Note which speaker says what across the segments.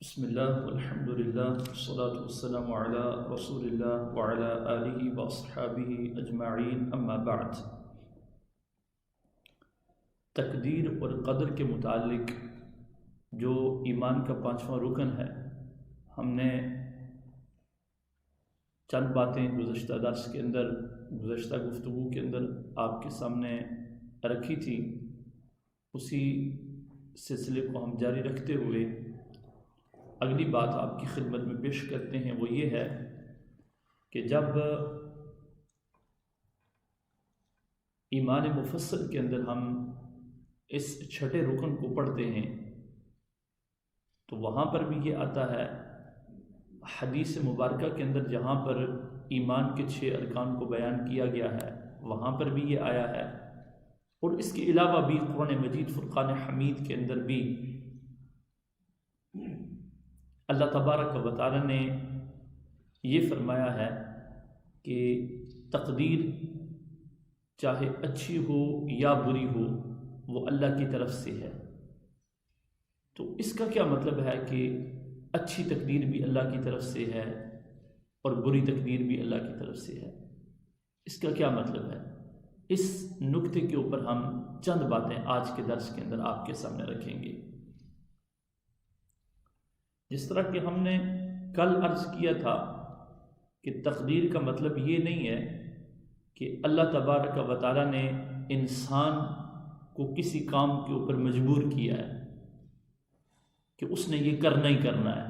Speaker 1: بسم اللہ والحمد للہ والصلاة والسلام علی رسول اللہ وعلی آلہ واصحابہ اجمعین، اما بعد۔ تقدیر اور قدر کے متعلق جو ایمان کا 5واں رکن ہے، ہم نے چند باتیں گزشتہ درس کے اندر، گزشتہ گفتگو کے اندر آپ کے سامنے رکھی تھی۔ اسی سلسلے کو ہم جاری رکھتے ہوئے اگلی بات آپ کی خدمت میں پیش کرتے ہیں، وہ یہ ہے کہ جب ایمان مفصل کے اندر ہم اس چھٹے رکن کو پڑھتے ہیں تو وہاں پر بھی یہ آتا ہے، حدیث مبارکہ کے اندر جہاں پر ایمان کے 6 ارکان کو بیان کیا گیا ہے وہاں پر بھی یہ آیا ہے، اور اس کے علاوہ بھی قرآن مجید فرقان حمید کے اندر بھی اللہ تبارک و تعالی نے یہ فرمایا ہے کہ تقدیر چاہے اچھی ہو یا بری ہو وہ اللہ کی طرف سے ہے۔ تو اس کا کیا مطلب ہے کہ اچھی تقدیر بھی اللہ کی طرف سے ہے اور بری تقدیر بھی اللہ کی طرف سے ہے؟ اس کا کیا مطلب ہے؟ اس نکتے کے اوپر ہم چند باتیں آج کے درس کے اندر آپ کے سامنے رکھیں گے۔ جس طرح کہ ہم نے کل عرض کیا تھا کہ تقدیر کا مطلب یہ نہیں ہے کہ اللہ تبارک و تعالی نے انسان کو کسی کام کے اوپر مجبور کیا ہے کہ اس نے یہ کرنا ہی کرنا ہے۔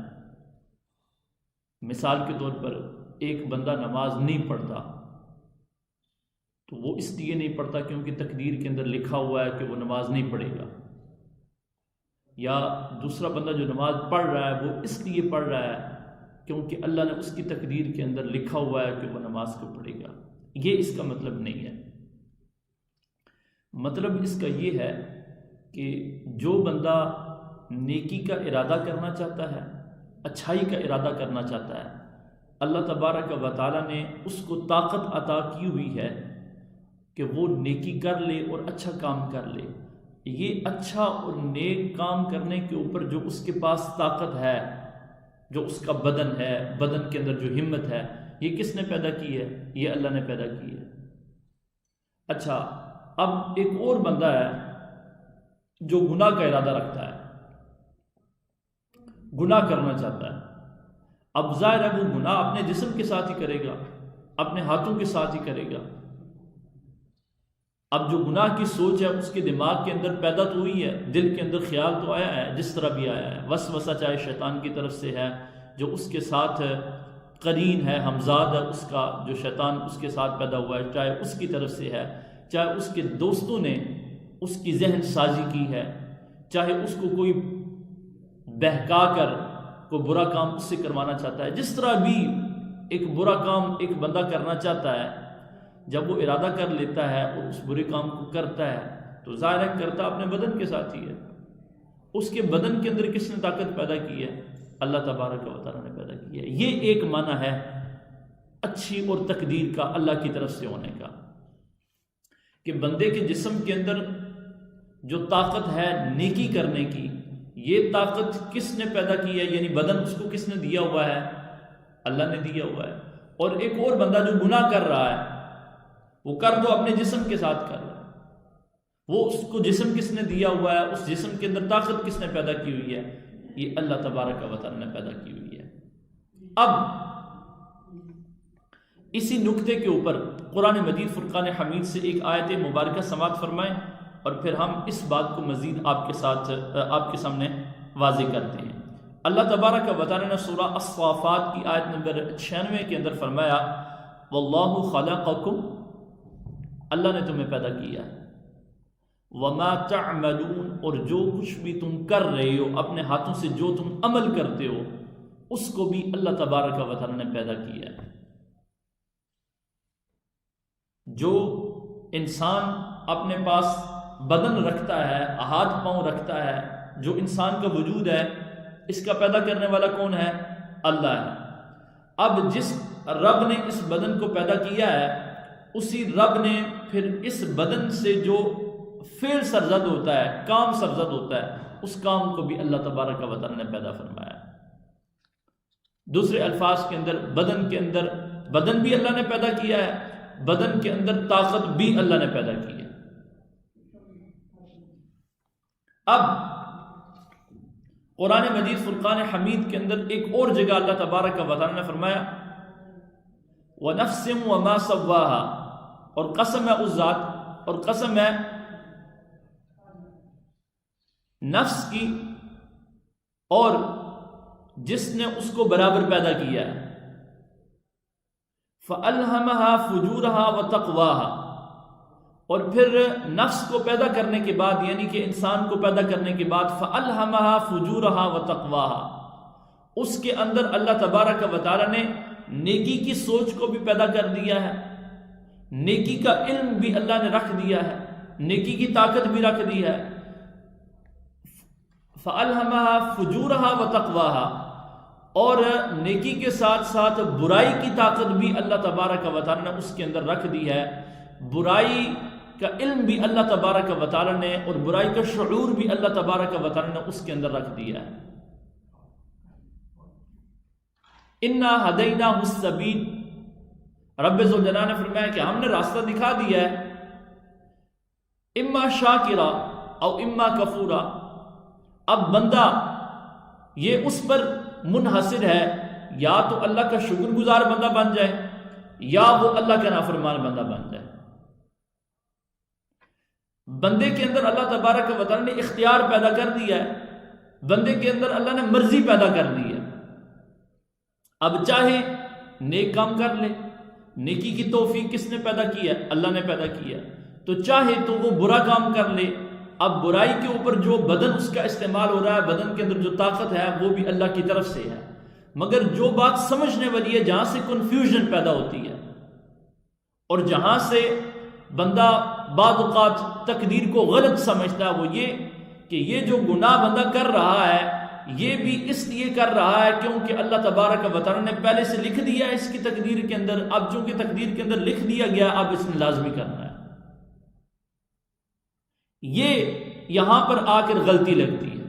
Speaker 1: مثال کے طور پر ایک بندہ نماز نہیں پڑھتا تو وہ اس لیے نہیں پڑھتا کیونکہ تقدیر کے اندر لکھا ہوا ہے کہ وہ نماز نہیں پڑھے گا، یا دوسرا بندہ جو نماز پڑھ رہا ہے وہ اس لیے پڑھ رہا ہے کیونکہ اللہ نے اس کی تقدیر کے اندر لکھا ہوا ہے کہ وہ نماز کو پڑھے گا۔ یہ اس کا مطلب نہیں ہے۔ مطلب اس کا یہ ہے کہ جو بندہ نیکی کا ارادہ کرنا چاہتا ہے، اچھائی کا ارادہ کرنا چاہتا ہے، اللہ تبارک و تعالی نے اس کو طاقت عطا کی ہوئی ہے کہ وہ نیکی کر لے اور اچھا کام کر لے۔ یہ اچھا اور نیک کام کرنے کے اوپر جو اس کے پاس طاقت ہے، جو اس کا بدن ہے، بدن کے اندر جو ہمت ہے، یہ کس نے پیدا کی ہے؟ یہ اللہ نے پیدا کی ہے۔ اچھا، اب ایک اور بندہ ہے جو گناہ کا ارادہ رکھتا ہے، گناہ کرنا چاہتا ہے۔ اب ظاہر ہے وہ گناہ اپنے جسم کے ساتھ ہی کرے گا، اپنے ہاتھوں کے ساتھ ہی کرے گا۔ اب جو گناہ کی سوچ ہے اس کے دماغ کے اندر پیدا تو ہوئی ہے، دل کے اندر خیال تو آیا ہے، جس طرح بھی آیا ہے، وسوسہ چاہے شیطان کی طرف سے ہے، جو اس کے ساتھ قرین ہے، ہمزاد ہے اس کا، جو شیطان اس کے ساتھ پیدا ہوا ہے، چاہے اس کی طرف سے ہے، چاہے اس کے دوستوں نے اس کی ذہن سازی کی ہے، چاہے اس کو کوئی بہکا کر کوئی برا کام اس سے کروانا چاہتا ہے، جس طرح بھی ایک برا کام ایک بندہ کرنا چاہتا ہے، جب وہ ارادہ کر لیتا ہے اور اس برے کام کو کرتا ہے تو ظاہر ہے کرتا اپنے بدن کے ساتھ ہی ہے۔ اس کے بدن کے اندر کس نے طاقت پیدا کی ہے؟ اللہ تبارک و تعالی نے پیدا کی ہے۔ یہ ایک معنی ہے اچھی اور تقدیر کا اللہ کی طرف سے ہونے کا، کہ بندے کے جسم کے اندر جو طاقت ہے نیکی کرنے کی، یہ طاقت کس نے پیدا کی ہے؟ یعنی بدن اس کو کس نے دیا ہوا ہے؟ اللہ نے دیا ہوا ہے۔ اور ایک اور بندہ جو گناہ کر رہا ہے، وہ کر تو اپنے جسم کے ساتھ کر رہا ہے، وہ اس کو جسم کس نے دیا ہوا ہے؟ اس جسم کے اندر طاقت کس نے پیدا کی ہوئی ہے؟ یہ اللہ تبارک و تعالی نے پیدا کی ہوئی ہے۔ اب اسی نکتے کے اوپر قرآن مجید فرقان حمید سے ایک آیت مبارکہ سماعت فرمائیں اور پھر ہم اس بات کو مزید آپ کے سامنے واضح کرتے ہیں۔ اللہ تبارک و تعالی نے سورہ الصافات کی آیت نمبر 96 کے اندر فرمایا، واللہ خلقکم، اللہ نے تمہیں پیدا کیا ہے، وما تعملون، اور جو کچھ بھی تم کر رہے ہو، اپنے ہاتھوں سے جو تم عمل کرتے ہو اس کو بھی اللہ تبارک و تعالی نے پیدا کیا ہے۔ جو انسان اپنے پاس بدن رکھتا ہے، ہاتھ پاؤں رکھتا ہے، جو انسان کا وجود ہے، اس کا پیدا کرنے والا کون ہے؟ اللہ ہے۔ اب جس رب نے اس بدن کو پیدا کیا ہے، اسی رب نے پھر اس بدن سے جو فعل سرزد ہوتا ہے، کام سرزد ہوتا ہے، اس کام کو بھی اللہ تبارک و تعالی نے پیدا فرمایا ہے۔ دوسرے الفاظ کے اندر بدن بھی اللہ نے پیدا کیا ہے، بدن کے اندر طاقت بھی اللہ نے پیدا کی ہے۔ اب قرآن مجید فرقان حمید کے اندر ایک اور جگہ اللہ تبارک و تعالی نے فرمایا وَنَفْسٍ وَمَا سَوَّاهَا، اور قسم ہے اس ذات، اور قسم ہے نفس کی اور جس نے اس کو برابر پیدا کیا ہے، فَأَلْهَمَهَا فُجُورَهَا وَتَقْوَاهَا، اور پھر نفس کو پیدا کرنے کے بعد، یعنی کہ انسان کو پیدا کرنے کے بعد فَأَلْهَمَهَا فُجُورَهَا وَتَقْوَاهَا، اس کے اندر اللہ تبارک و تعالی نے نیکی کی سوچ کو بھی پیدا کر دیا ہے، نیکی کا علم بھی اللہ نے رکھ دیا ہے، نیکی کی طاقت بھی رکھ دی ہے۔ فَأَلْهَمَهَا فُجُورَهَا وَتَقْوَاهَا، اور نیکی کے ساتھ ساتھ برائی کی طاقت بھی اللہ تبارک و تعالی نے اس کے اندر رکھ دی ہے، برائی کا علم بھی اللہ تبارک و تعالی نے اور برائی کا شعور بھی اللہ تبارک و تعالی نے اس کے اندر رکھ دیا ہے۔ اِنَّا هَدَيْنَاهُ السَّبِيلَ، رب ذوالجلال نے فرمایا کہ ہم نے راستہ دکھا دیا ہے، اما شاکرا او اما کفورا، اب بندہ یہ اس پر منحصر ہے یا تو اللہ کا شکر گزار بندہ بن جائے یا وہ اللہ کا نافرمان بندہ بن جائے۔ بندے کے اندر اللہ تبارک و تعالی نے اختیار پیدا کر دیا ہے، بندے کے اندر اللہ نے مرضی پیدا کر دی ہے، اب چاہے نیک کام کر لے، نیکی کی توفیق کس نے پیدا کی ہے؟ اللہ نے پیدا کیا، تو چاہے تو وہ برا کام کر لے، اب برائی کے اوپر جو بدن اس کا استعمال ہو رہا ہے، بدن کے اندر جو طاقت ہے وہ بھی اللہ کی طرف سے ہے، مگر جو بات سمجھنے والی ہے، جہاں سے کنفیوژن پیدا ہوتی ہے اور جہاں سے بندہ بعض اوقات تقدیر کو غلط سمجھتا ہے، وہ یہ کہ یہ جو گناہ بندہ کر رہا ہے یہ بھی اس لیے کر رہا ہے کیونکہ اللہ تبارک و تعالی نے پہلے سے لکھ دیا ہے اس کی تقدیر کے اندر، اب چونکہ تقدیر کے اندر لکھ دیا گیا اب اس نے لازمی کرنا ہے۔ یہ یہاں پر آ کر غلطی لگتی ہے،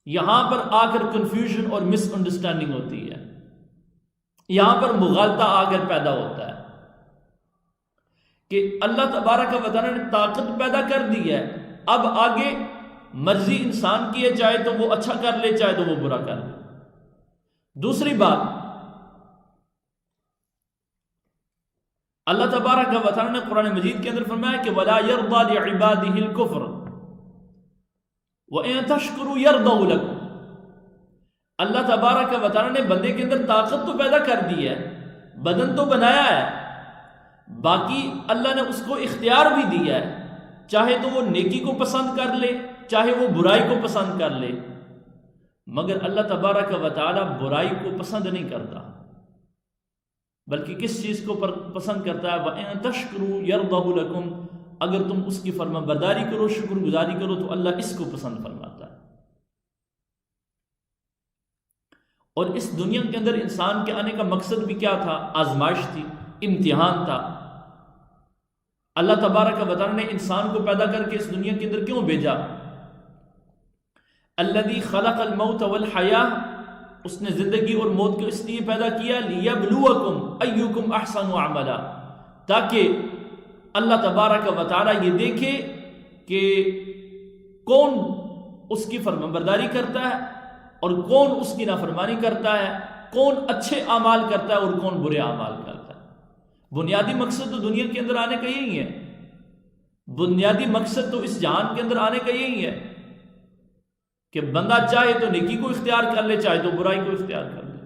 Speaker 1: یہاں پر آ کر کنفیوژن اور مس انڈرسٹینڈنگ ہوتی ہے، یہاں پر مغالطہ آ کر پیدا ہوتا ہے کہ اللہ تبارک و تعالی نے طاقت پیدا کر دی ہے، اب آگے مرضی انسان کی ہے، چاہے تو وہ اچھا کر لے چاہے تو وہ برا کر لے۔ دوسری بات، اللہ تبارک و تعالی نے قرآن مجید کے اندر فرمایا کہ وَلَا يَرْضَى لِعِبَادِهِ الْكُفْرَ وَإِن تَشْكُرُوا يَرْضَهُ لَكُمْ، اللہ تبارک و تعالی نے بندے کے اندر طاقت تو پیدا کر دی ہے، بدن تو بنایا ہے، باقی اللہ نے اس کو اختیار بھی دیا ہے، چاہے تو وہ نیکی کو پسند کر لے چاہے وہ برائی کو پسند کر لے، مگر اللہ تبارک و تعالی برائی کو پسند نہیں کرتا، بلکہ کس چیز کو پسند کرتا ہے؟ وَإِن تَشْكُرُوا يَرْضَهُ لَكُمْ، اگر تم اس کی فرما برداری کرو، شکر گزاری کرو تو اللہ اس کو پسند فرماتا ہے۔ اور اس دنیا کے اندر انسان کے آنے کا مقصد بھی کیا تھا؟ آزمائش تھی، امتحان تھا۔ اللہ تبارک و تعالی نے انسان کو پیدا کر کے اس دنیا کے اندر کیوں بھیجا؟ الذی خلق الموت والحیاة، اس نے زندگی اور موت کو اس لیے پیدا کیا لیبلوکم ایکم احسن عملا، تاکہ اللہ تبارک و تعالی یہ دیکھے کہ کون اس کی فرمانبرداری کرتا ہے اور کون اس کی نافرمانی کرتا ہے، کون اچھے اعمال کرتا ہے اور کون برے اعمال کرتا ہے۔ بنیادی مقصد تو دنیا کے اندر آنے کا یہی ہے، بنیادی مقصد تو اس جہان کے اندر آنے کا یہی ہے کہ بندہ چاہے تو نیکی کو اختیار کر لے چاہے تو برائی کو اختیار کر لے۔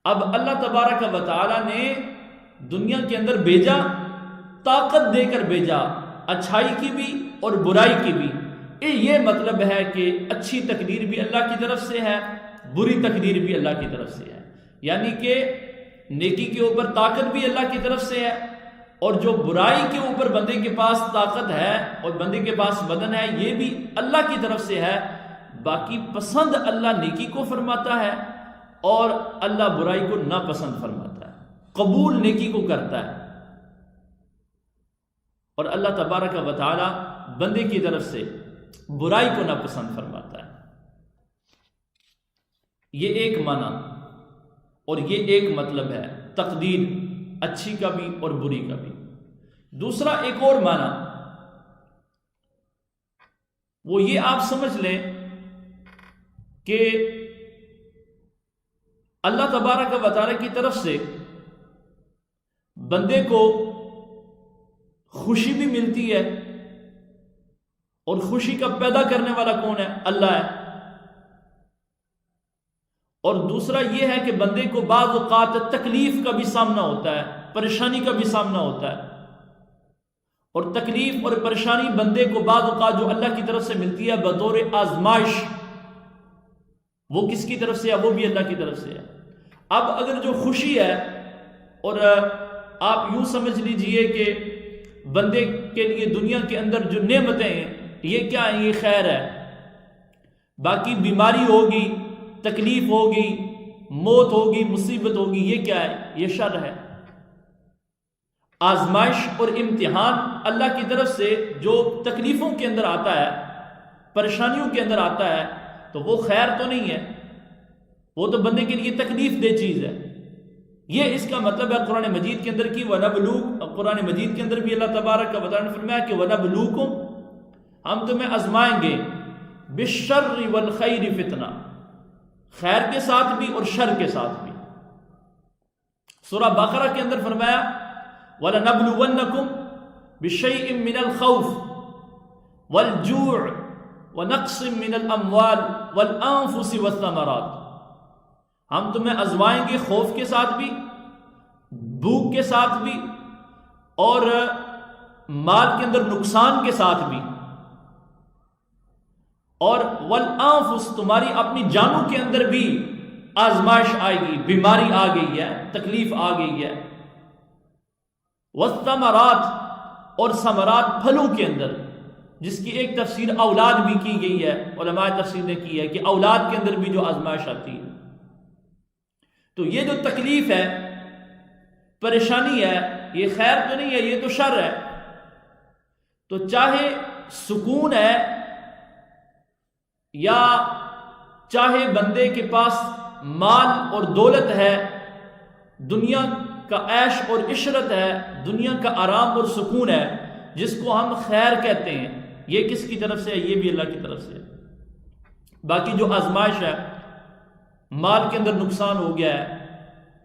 Speaker 1: اب اللہ تبارک و تعالی نے دنیا کے اندر بھیجا، طاقت دے کر بھیجا، اچھائی کی بھی اور برائی کی بھی۔ یہ مطلب ہے کہ اچھی تقدیر بھی اللہ کی طرف سے ہے، بری تقدیر بھی اللہ کی طرف سے ہے، یعنی کہ نیکی کے اوپر طاقت بھی اللہ کی طرف سے ہے، اور جو برائی کے اوپر بندے کے پاس طاقت ہے اور بندے کے پاس بدن ہے یہ بھی اللہ کی طرف سے ہے۔ باقی پسند اللہ نیکی کو فرماتا ہے اور اللہ برائی کو ناپسند فرماتا ہے، قبول نیکی کو کرتا ہے، اور اللہ تبارک و تعالی بندے کی طرف سے برائی کو ناپسند فرماتا ہے۔ یہ ایک معنی اور یہ ایک مطلب ہے تقدیر، اچھی کا بھی اور بری کا بھی۔ دوسرا ایک اور معنی وہ یہ آپ سمجھ لیں کہ اللہ تبارک و تعالی کی طرف سے بندے کو خوشی بھی ملتی ہے، اور خوشی کا پیدا کرنے والا کون ہے؟ اللہ ہے۔ اور دوسرا یہ ہے کہ بندے کو بعض اوقات تکلیف کا بھی سامنا ہوتا ہے، پریشانی کا بھی سامنا ہوتا ہے، اور تکلیف اور پریشانی بندے کو بعض اوقات جو اللہ کی طرف سے ملتی ہے بطور آزمائش، وہ کس کی طرف سے ہے؟ وہ بھی اللہ کی طرف سے ہے۔ اب اگر جو خوشی ہے، اور آپ یوں سمجھ لیجئے کہ بندے کے لیے دنیا کے اندر جو نعمتیں ہیں یہ کیا ہیں؟ یہ خیر ہے۔ باقی بیماری ہوگی، تکلیف ہوگی، موت ہوگی، مصیبت ہوگی، یہ کیا ہے؟ یہ شر ہے۔ آزمائش اور امتحان اللہ کی طرف سے جو تکلیفوں کے اندر آتا ہے، پریشانیوں کے اندر آتا ہے، تو وہ خیر تو نہیں ہے، وہ تو بندے کے لیے تکلیف دہ چیز ہے۔ یہ اس کا مطلب ہے قرآن مجید کے اندر کی وَنَبْلُوكُمْ، قرآن مجید کے اندر بھی اللہ تبارک و تعالیٰ نے فرمایا کہ وَنَبْلُوكُمْ، ہم تمہیں آزمائیں گے، بِالشَّرِّ وَالْخَيْرِ فِتْنَةً، خیر کے ساتھ بھی اور شر کے ساتھ بھی۔ سورہ بقرہ کے اندر فرمایا وَلَنَبْلُوَنَّكُمْ بِشَيْءٍ مِّنَ الْخَوْفِ وَالْجُوعِ وَنَقْصٍ مِّنَ الْأَمْوَالِ وَالْأَنفُسِ وَالثَّمَرَاتِ، ہم تمہیں آزمائیں گے خوف کے ساتھ بھی، بھوک کے ساتھ بھی، اور مال کے اندر نقصان کے ساتھ بھی، اور والانفس، تمہاری اپنی جانوں کے اندر بھی آزمائش آئے گی، بیماری آ گئی ہے، تکلیف آ گئی ہے، والثمرات، اور ثمرات پھلوں کے اندر، جس کی ایک تفسیر اولاد بھی کی گئی ہے، علماء تفسیر نے کی ہے کہ اولاد کے اندر بھی جو آزمائش آتی ہے۔ تو یہ جو تکلیف ہے، پریشانی ہے، یہ خیر تو نہیں ہے، یہ تو شر ہے۔ تو چاہے سکون ہے یا چاہے بندے کے پاس مال اور دولت ہے، دنیا کا عیش اور عشرت ہے، دنیا کا آرام اور سکون ہے، جس کو ہم خیر کہتے ہیں، یہ کس کی طرف سے ہے؟ یہ بھی اللہ کی طرف سے ہے۔ باقی جو آزمائش ہے، مال کے اندر نقصان ہو گیا ہے،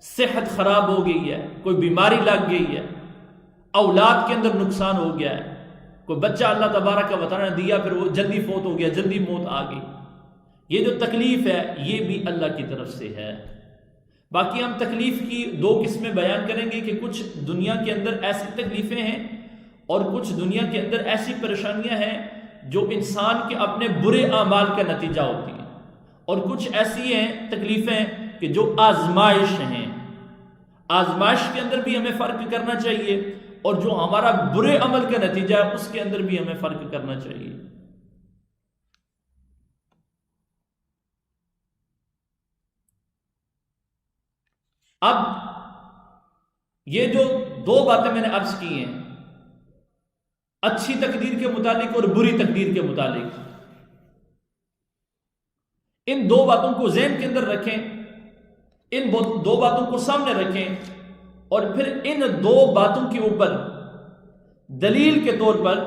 Speaker 1: صحت خراب ہو گئی ہے، کوئی بیماری لگ گئی ہے، اولاد کے اندر نقصان ہو گیا ہے، کوئی بچہ اللہ تبارک و تعالیٰ نے دیا پھر وہ جلدی فوت ہو گیا، جلدی موت آ گئی، یہ جو تکلیف ہے یہ بھی اللہ کی طرف سے ہے۔ باقی ہم تکلیف کی دو قسمیں بیان کریں گے کہ کچھ دنیا کے اندر ایسی تکلیفیں ہیں اور کچھ دنیا کے اندر ایسی پریشانیاں ہیں جو انسان کے اپنے برے اعمال کا نتیجہ ہوتی ہیں، اور کچھ ایسی ہیں تکلیفیں کہ جو آزمائش ہیں۔ آزمائش کے اندر بھی ہمیں فرق کرنا چاہیے، اور جو ہمارا برے عمل کا نتیجہ ہے اس کے اندر بھی ہمیں فرق کرنا چاہیے۔ اب یہ جو دو باتیں میں نے عرض کی ہیں، اچھی تقدیر کے متعلق اور بری تقدیر کے متعلق، ان دو باتوں کو ذہن کے اندر رکھیں، ان دو باتوں کو سامنے رکھیں، اور پھر ان دو باتوں کے اوپر دلیل کے طور پر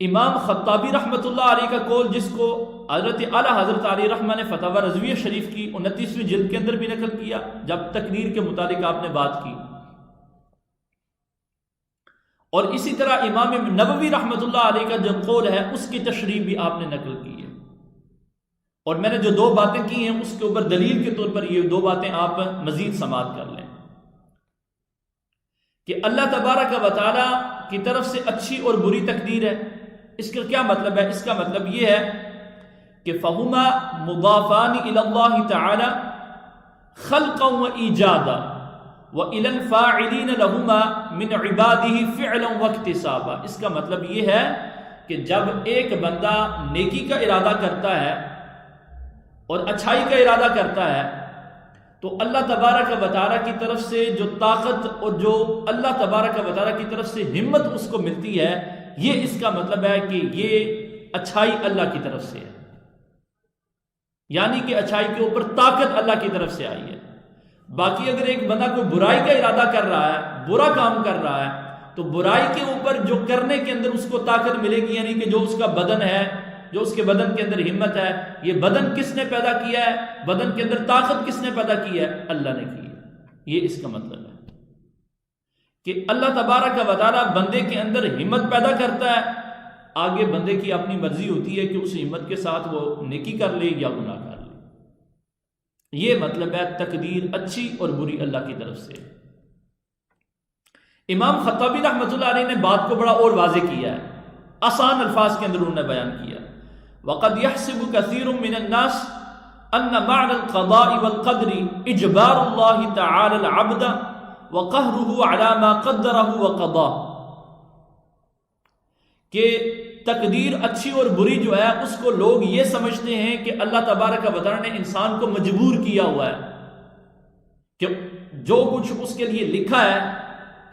Speaker 1: امام خطابی رحمۃ اللہ علیہ کا قول، جس کو حضرت اعلیٰ حضرت علی رحمہ نے فتاوی رضویہ شریف کی 29ویں جلد کے اندر بھی نقل کیا، جب تقدیر کے متعلق آپ نے بات کی، اور اسی طرح امام نووی رحمۃ اللہ علیہ کا جو قول ہے اس کی تشریح بھی آپ نے نقل کی ہے۔ اور میں نے جو دو باتیں کی ہیں اس کے اوپر دلیل کے طور پر یہ دو باتیں آپ مزید سماعت کر لیں کہ اللہ تبارک و تعالی کی طرف سے اچھی اور بری تقدیر ہے۔ اس کا کیا مطلب ہے؟ اس کا مطلب یہ ہے کہ فَهُمَا مُضَافَانِ إِلَى اللَّهِ تَعَالَى خَلْقًا وَإِيجَادًا وَإِلَى الْفَاعِلِينَ لَهُمَا مِنْ عِبَادِهِ فِعْلًا وَاكْتِسَابًا۔ اس کا مطلب یہ ہے کہ جب ایک بندہ نیکی کا ارادہ کرتا ہے اور اچھائی کا ارادہ کرتا ہے تو اللہ تبارک و تعالیٰ کی طرف سے جو طاقت اور جو اللہ تبارک و تعالیٰ کی طرف سے ہمت اس کو ملتی ہے، یہ اس کا مطلب ہے کہ یہ اچھائی اللہ کی طرف سے ہے۔ یعنی کہ اچھائی کے اوپر طاقت اللہ کی طرف سے آئی ہے۔ باقی اگر ایک بندہ کوئی برائی کا ارادہ کر رہا ہے، برا کام کر رہا ہے، تو برائی کے اوپر جو کرنے کے اندر اس کو طاقت ملے گی، یعنی کہ جو اس کا بدن ہے، جو اس کے بدن کے اندر ہمت ہے، یہ بدن کس نے پیدا کیا ہے؟ بدن کے اندر طاقت کس نے پیدا کی ہے؟ اللہ نے کی ہے۔ یہ اس کا مطلب ہے کہ اللہ تبارک و تعالیٰ بندے کے اندر ہمت پیدا کرتا ہے، آگے بندے کی اپنی مرضی ہوتی ہے کہ اس ہمت کے ساتھ وہ نیکی کر لے یا گناہ کر لے۔ یہ مطلب ہے تقدیر اچھی اور بری اللہ کی طرف سے۔ امام خطابی رحمۃ اللہ علیہ نے بات کو بڑا اور واضح کیا ہے، آسان الفاظ کے اندر انہوں نے بیان کیا۔ وَقَدْ يَحْسِبُ كَثِيرٌ مِّنَ النَّاسِ أَنَّ مَعْنَى الْقَضَاءِ وَالْقَدْرِ إِجْبَارُ اللَّهِ تَعَالَى الْعَبْدَ وَقَهْرُهُ عَلَى مَا قَدَّرَهُ وَقَضَاهُ، کہ تقدیر اچھی اور بری جو ہے اس کو لوگ یہ سمجھتے ہیں کہ اللہ تبارک و تعالیٰ نے انسان کو مجبور کیا ہوا ہے کہ جو کچھ اس کے لیے لکھا ہے،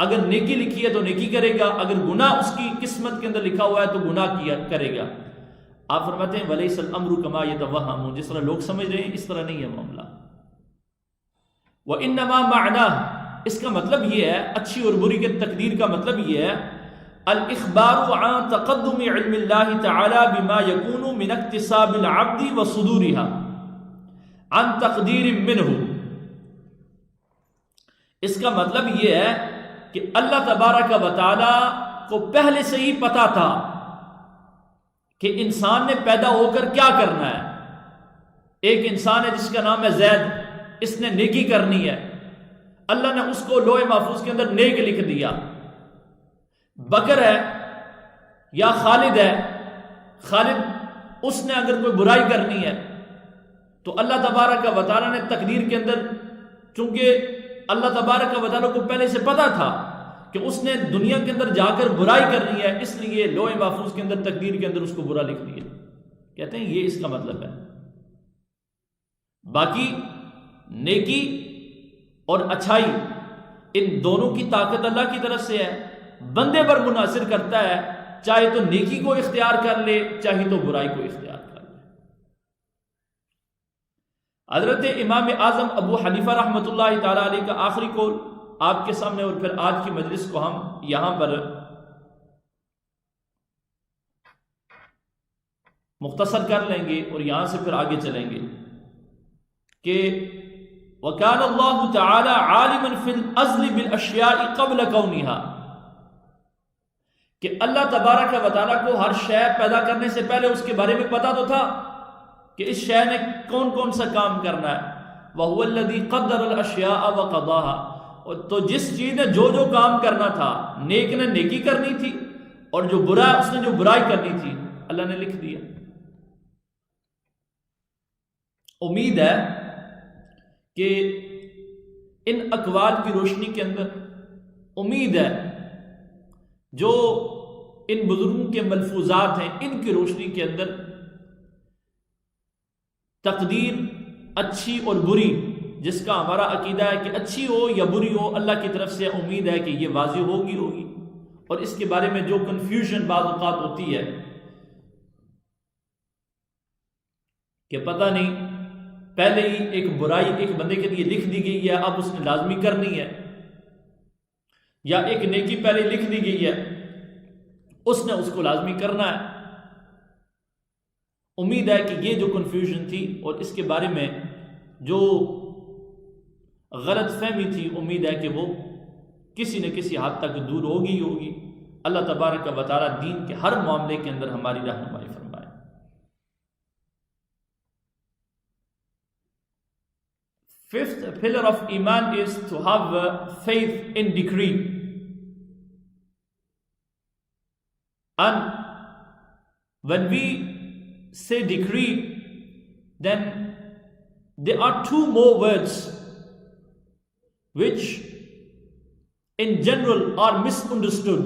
Speaker 1: اگر نیکی لکھی ہے تو نیکی کرے گا، اگر گناہ اس کی قسمت کے اندر لکھا ہوا ہے تو گناہ کیا کرے گا۔ آپ فرماتے ہیں وَلَيْسَ الْأَمْرُ كَمَا يَتَوَهَّمُونَ، جس طرح لوگ سمجھ رہے ہیں اس طرح نہیں ہے معاملہ۔ وَإِنَّمَا مَعْنَاهُ، اس کا مطلب یہ ہے، اچھی اور بری کے تقدیر کا مطلب یہ ہے، الْإِخْبَارُ عَنْ تَقَدُّمِ عِلْمِ اللَّهِ تَعَالَى بِمَا يَكُونُ مِنْ اكْتِسَابِ الْعَبْدِ وَصُدُورِهَا عَنْ تَقْدِيرٍ مِّنْهُ۔ اس کا مطلب یہ ہے کہ اللہ تبارک و تعالی کو پہلے سے ہی پتا تھا کہ انسان نے پیدا ہو کر کیا کرنا ہے۔ ایک انسان ہے جس کا نام ہے زید، اس نے نیکی کرنی ہے، اللہ نے اس کو لوح محفوظ کے اندر نیک لکھ دیا۔ بکر ہے یا خالد ہے، خالد اس نے اگر کوئی برائی کرنی ہے تو اللہ تبارک و تعالی نے تقدیر کے اندر، چونکہ اللہ تبارک و تعالی کو پہلے سے پتا تھا کہ اس نے دنیا کے اندر جا کر برائی کرنی ہے، اس لیے لوح محفوظ کے اندر تقدیر کے اندر اس کو برا لکھ دیا۔ کہتے ہیں یہ اس کا مطلب ہے۔ باقی نیکی اور اچھائی ان دونوں کی طاقت اللہ کی طرف سے ہے، بندے پر منحصر کرتا ہے، چاہے تو نیکی کو اختیار کر لے، چاہے تو برائی کو اختیار کر لے۔ حضرت امام اعظم ابو حنیفہ رحمۃ اللہ تعالی علیہ کا آخری قول آپ کے سامنے، اور پھر آج کی مجلس کو ہم یہاں پر مختصر کر لیں گے اور یہاں سے پھر آگے چلیں گے کہ وَكَانَ اللَّهُ تَعَالَى عَالِمًا فِي الْأَزْلِ بِالْأَشْيَاءِ قَبْلَ كَوْنِهَا، کہ اللہ تبارک و تعالیٰ کو ہر شے پیدا کرنے سے پہلے اس کے بارے میں پتا تو تھا کہ اس شے نے کون کون سا کام کرنا ہے۔ وَهُوَ الَّذِي قَدَّرَ الْأَشْيَاءَ وَقَضَاهَا، اور تو جس چیز نے جو جو کام کرنا تھا، نیک نے نیکی کرنی تھی اور جو برا اس نے جو برائی کرنی تھی، اللہ نے لکھ دیا۔ امید ہے کہ ان اقوال کی روشنی کے اندر، امید ہے جو ان بزرگوں کے ملفوظات ہیں ان کی روشنی کے اندر تقدیر اچھی اور بری، جس کا ہمارا عقیدہ ہے کہ اچھی ہو یا بری ہو اللہ کی طرف سے، امید ہے کہ یہ واضح ہوگی۔ اور اس کے بارے میں جو کنفیوژن بعض اوقات ہوتی ہے کہ پتہ نہیں پہلے ہی ایک برائی ایک بندے کے لیے لکھ دی گئی ہے، اب اس نے لازمی کرنی ہے، یا ایک نیکی پہلے لکھ دی گئی ہے اس نے اس کو لازمی کرنا ہے۔ امید ہے کہ یہ جو کنفیوژن تھی اور اس کے بارے میں جو غلط فہمی تھی، امید ہے کہ وہ کسی نہ کسی حد تک دور ہوگی۔ اللہ تبارک و تعالی دین کے ہر معاملے کے اندر ہماری رہنمائی فرمائے۔ Fifth pillar of Iman is to have faith in decree. And when we say decree, then there are two more words which in general are misunderstood.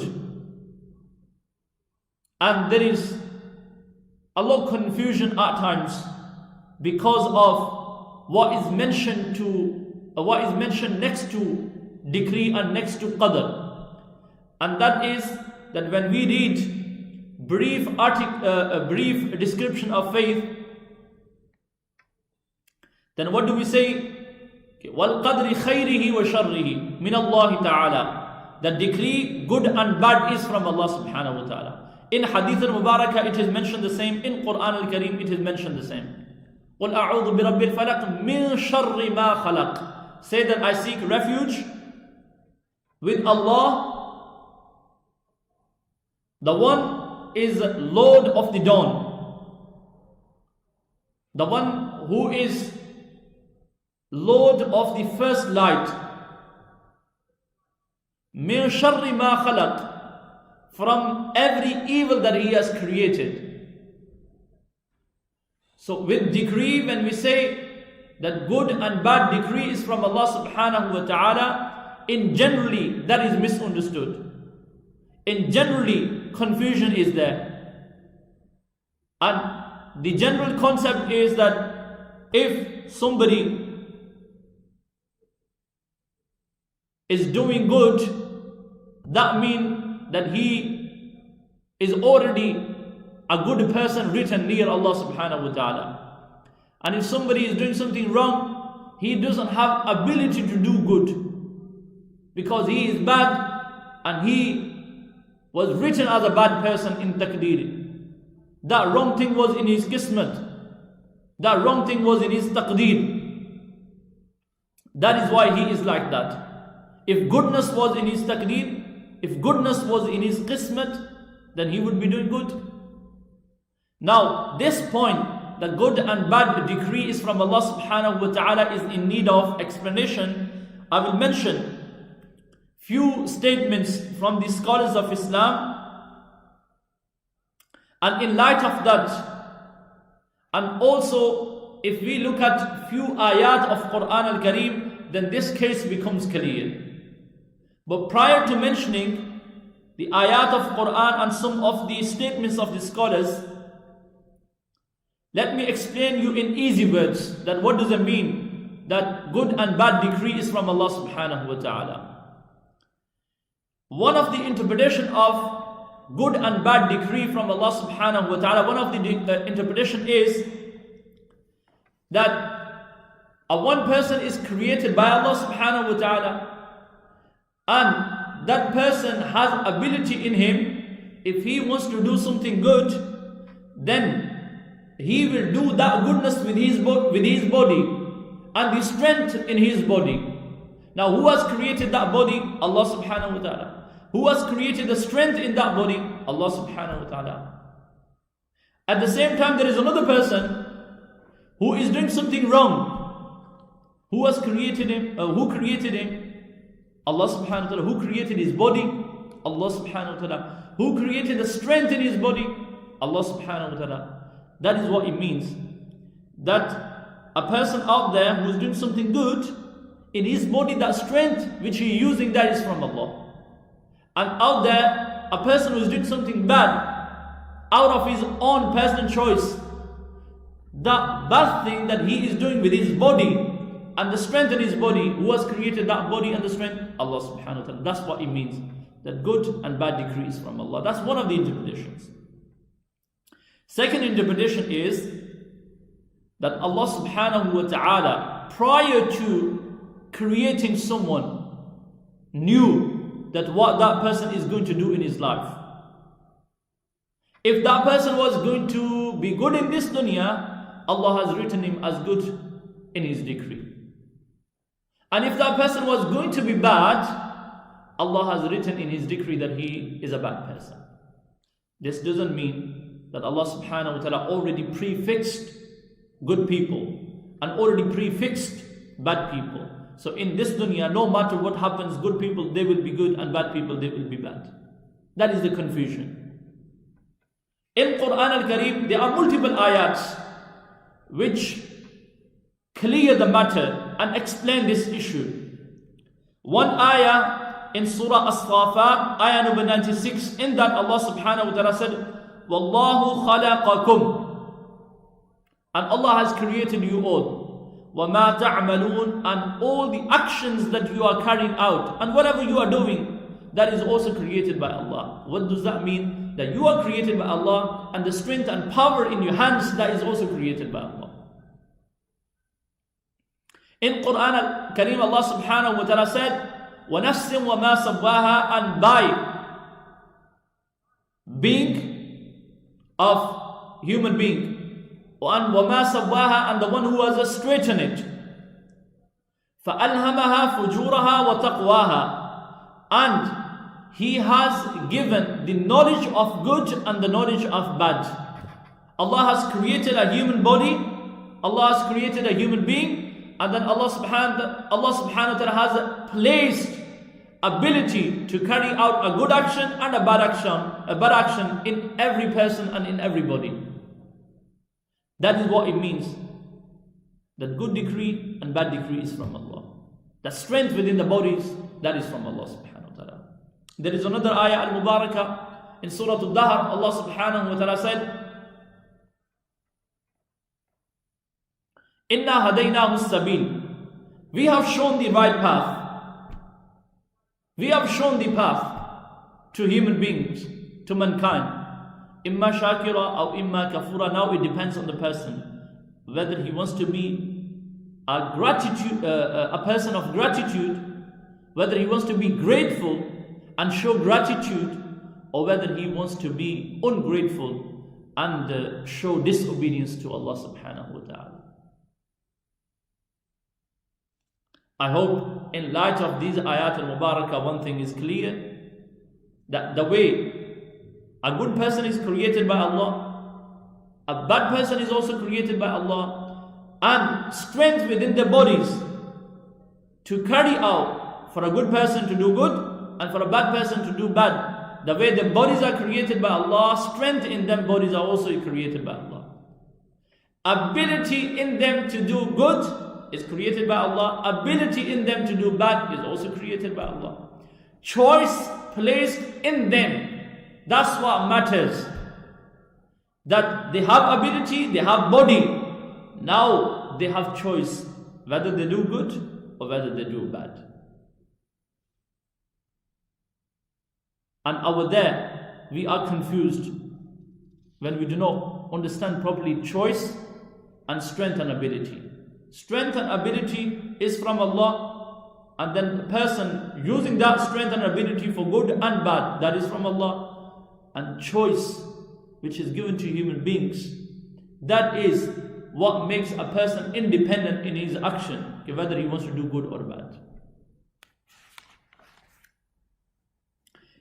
Speaker 1: And there is a lot of confusion at times because of what is mentioned next to decree and next to qadar, and that is that when we read a brief description of faith, Then what do we say? وَالْقَدْرِ خَيْرِهِ وَشَرِّهِ مِنَ اللَّهِ تَعَالَى. The decree, good and bad, is from Allah subhanahu wa ta'ala. In Hadith al-Mubarakah it is mentioned the same. In Quran al-Kareem it is mentioned the same. قُلْ أَعُوذُ بِرَبِّ الْفَلَقِ مِنْ شَرِّ مَا خَلَقٍ. Say that I seek refuge with Allah, the one is Lord of the dawn, the one who is Lord of the first light. مِنْ شَرِّ مَا خَلَقٍ. From every evil that He has created. So with decree, when we say that good and bad decree is from Allah subhanahu wa ta'ala, in generally that is misunderstood. In generally confusion is there. And the general concept is that if somebody is doing good, that means that he is already a good person written near Allah subhanahu wa ta'ala. And if somebody is doing something wrong, he doesn't have ability to do good, because he is bad and he was written as a bad person in taqdeer. That wrong thing was in his qismat. That wrong thing was in his taqdeer. That is why he is like that. If goodness was in his taqdeer, if goodness was in his qismat, then he would be doing good. Now, this point, the good and bad decree is from Allah subhanahu wa ta'ala, is in need of explanation. I will mention few statements from the scholars of Islam, and in light of that, and also if we look at few ayat of Quran al-Kareem, then this case becomes clear. But prior to mentioning the ayat of Quran and some of the statements of the scholars, let me explain you in easy words that what does it mean that good and bad decree is from Allah subhanahu wa ta'ala. One of the interpretation of good and bad decree from Allah subhanahu wa ta'ala, one of the interpretation is that one person is created by Allah subhanahu wa ta'ala, and that person has ability in him. If he wants to do something good, then he will do that goodness with his body and the strength in his body. Now, who has created that body? Allah subhanahu wa ta'ala. Who has created the strength in that body? Allah subhanahu wa ta'ala. At the same time, there is another person who is doing something wrong. Who has created him? Who created him? Allah subhanahu wa ta'ala. Who created his body? Allah subhanahu wa ta'ala. Who created the strength in his body? Allah subhanahu wa ta'ala. That is what it means. That a person out there who is doing something good, in his body, that strength which he is using, that is from Allah. And out there, a person who is doing something bad, out of his own personal choice, the bad thing that he is doing with his body and the strength in his body, who has created that body and the strength? Allah subhanahu wa ta'ala. That's what it means, that good and bad decree is from Allah. That's one of the interpretations. Second interpretation is that Allah subhanahu wa ta'ala, prior to creating someone, knew that what that person is going to do in his life. If that person was going to be good in this dunya, Allah has written him as good in his decree. And if that person was going to be bad, Allah has written in his decree that he is a bad person. This doesn't mean that Allah subhanahu wa ta'ala already prefixed good people and already prefixed bad people. So in this dunya, no matter what happens, good people, they will be good, and bad people, they will be bad. That is the confusion. In Quran al-Kareem, there are multiple ayats which clear the matter and explain this issue. One ayah in Surah As-Safat, ayah number 96, in that Allah subhanahu wa ta'ala said, Wallahu khalaqakum, and Allah has created you all. وَمَا تَعْمَلُونَ, and all the actions that you are carrying out, and whatever you are doing, that is also created by Allah. What does that mean? That you are created by Allah, and the strength and power in your hands, that is also created by Allah. In Quran al-Kareem, Allah subhanahu wa ta'ala said, وَنَفْسٍ وَمَا سَوَّاهَا, and by being of human being, and وَمَا سَوَّاهَا, and the one who has straightened it, فَأَلْهَمَهَا فُجُورَهَا وَتَقْوَاهَا, and He has given the knowledge of good and the knowledge of bad. Allah has created a human body, Allah has created a human being, and then Allah subhanahu wa ta'ala has placed ability to carry out a good action and a bad action in every person and in everybody. That is what it means. That good decree and bad decree is from Allah. The strength within the bodies, that is from Allah subhanahu wa ta'ala. There is another ayah al-Mubarakah in Surah Al-Dahr. Allah subhanahu wa ta'ala said, Inna hadaynahu sabil. We have shown the right path. We have shown the path to human beings, to mankind. Imma shakira or imma kafura. Now it depends on the person, whether he wants to be a person of gratitude, whether he wants to be grateful and show gratitude, or whether he wants to be ungrateful and show disobedience to Allah subhanahu wa ta'ala. I hope in light of these ayat al-Mubarakah, one thing is clear, that the way a good person is created by Allah, a bad person is also created by Allah, and strength within their bodies to carry out, for a good person to do good and for a bad person to do bad. The way the bodies are created by Allah, strength in them bodies are also created by Allah. Ability in them to do good is created by Allah. Ability in them to do bad is also created by Allah. Choice placed in them, that's what matters. That they have ability, they have body. Now they have choice whether they do good or whether they do bad. And over there, we are confused when we do not understand properly choice and strength and ability. Strength and ability is from Allah, and then the person using that strength and ability for good and bad, that is from Allah. And choice, which is given to human beings, that is what makes a person independent in his action, whether he wants to do good or bad.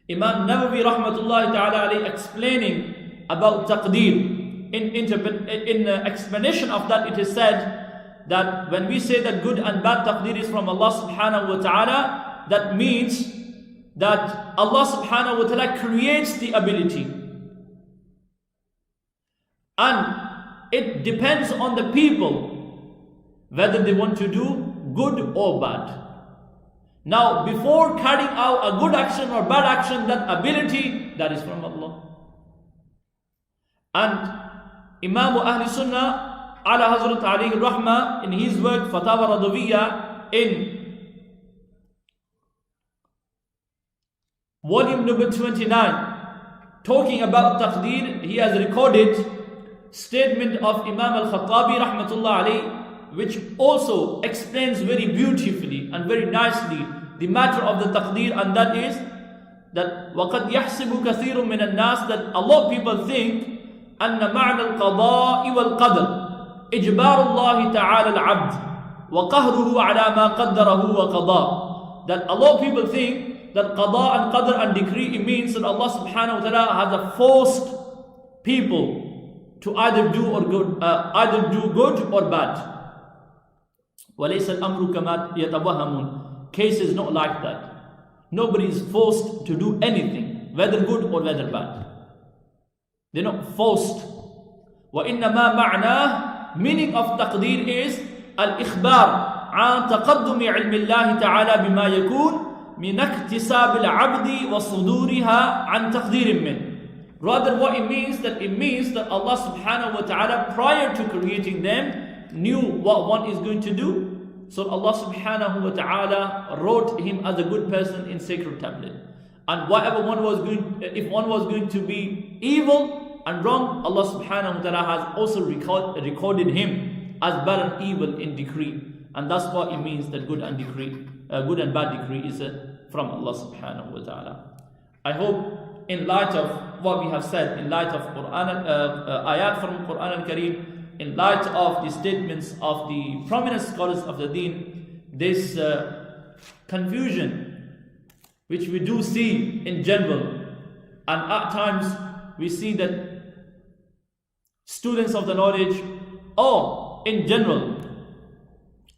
Speaker 1: Imam Nawawi rahmatullahi ta'ala alayhi, explaining about taqdeer, in explanation of that, it is said that when we say that good and bad taqdeer is from Allah subhanahu wa ta'ala, that means that Allah subhanahu wa ta'ala creates the ability, and it depends on the people whether they want to do good or bad. Now, before carrying out a good action or bad action, that ability, that is from Allah. And Imam Ahlus Sunnah ala Hazrat alayhi rahmah, in his work Fatawa Radawiyya, in volume number 29, talking about taqdeer, he has recorded statement of Imam al-Khattabi rahmatullah alayhi, which also explains very beautifully and very nicely the matter of the taqdeer, and that is that وَقَدْ يَحْسِبُ كَثِيرٌ مِنَ النَّاسِ, that a lot of people think أَنَّ مَعْنَى الْقَضَاءِ وَالْقَدْرِ إِجْبَارُ اللَّهِ تَعَالَى الْعَبْدِ وَقَهْرُهُ عَلَى مَا قَدَّرَهُ وَقَضَاء. That a lot of people think that qada and qadr and decree, it means that Allah subhanahu wa ta'ala has forced people to either do good or bad. وَلَيْسَ الْأَمْرُ كَمَا يَتَوَهَّمُونَ. Case is not like that. Nobody is forced to do anything, whether good or whether bad. They're not forced. وَإِنَّمَا مَعْنَاهُ, meaning of taqdeer is الْإِخْبَارِ عَنْ تَقَدُّمِ عِلْمِ اللَّهِ تَعَالَى بِمَا يَكُونُ مِنْ اكْتِسَابِ الْعَبْدِ وَصُدُورِهَا عَنْ تَقْدِيرٍ مِنْ. Rather, what it means that Allah subhanahu wa ta'ala, prior to creating them, knew what one is going to do. So Allah subhanahu wa ta'ala wrote him as a good person in sacred tablet. And whatever if one was going to be evil and wrong, Allah subhanahu wa ta'ala has also recorded him as bad and evil in decree. And that's what it means that good and bad decree is from Allah subhanahu wa ta'ala. I hope in light of what we have said, in light of ayat from Quran al-Kareem, in light of the statements of the prominent scholars of the deen, this confusion which we do see in general, and at times we see that students of the knowledge, or in general,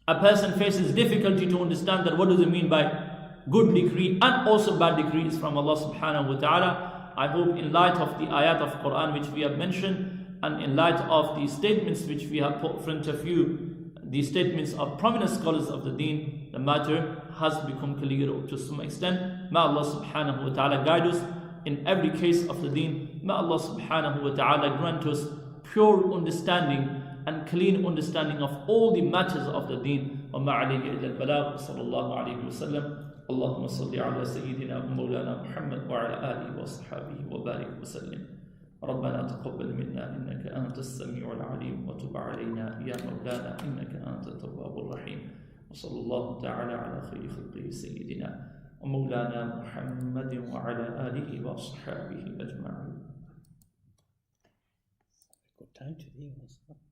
Speaker 1: a person faces difficulty to understand that what does it mean by good decree and also bad decree is from Allah subhanahu wa ta'ala. I hope in light of the ayat of Quran which we have mentioned, and in light of the statements which we have put in front of you, the statements of prominent scholars of the deen, the matter has become clear to some extent. May Allah subhanahu wa ta'ala guide us in every case of the deen. May Allah subhanahu wa ta'ala grant us pure understanding and clean understanding of all the matters of the deen. وَمَا عَلَيْهِ إِلَّا الْبَلَاغُ صلى الله عليه وسلم. اللهم صل على سيدنا ومولانا محمد وعلى آله وصحبه وبارك وسلم. ربنا تقبل منا إنك أنت السميع العليم وتب علينا يا مولانا إنك أنت التواب الرحيم. وصلى الله تعالى على خير خلقه سيدنا ومولانا محمد وعلى آله وصحبه أجمعين.
Speaker 2: Good time to leave us.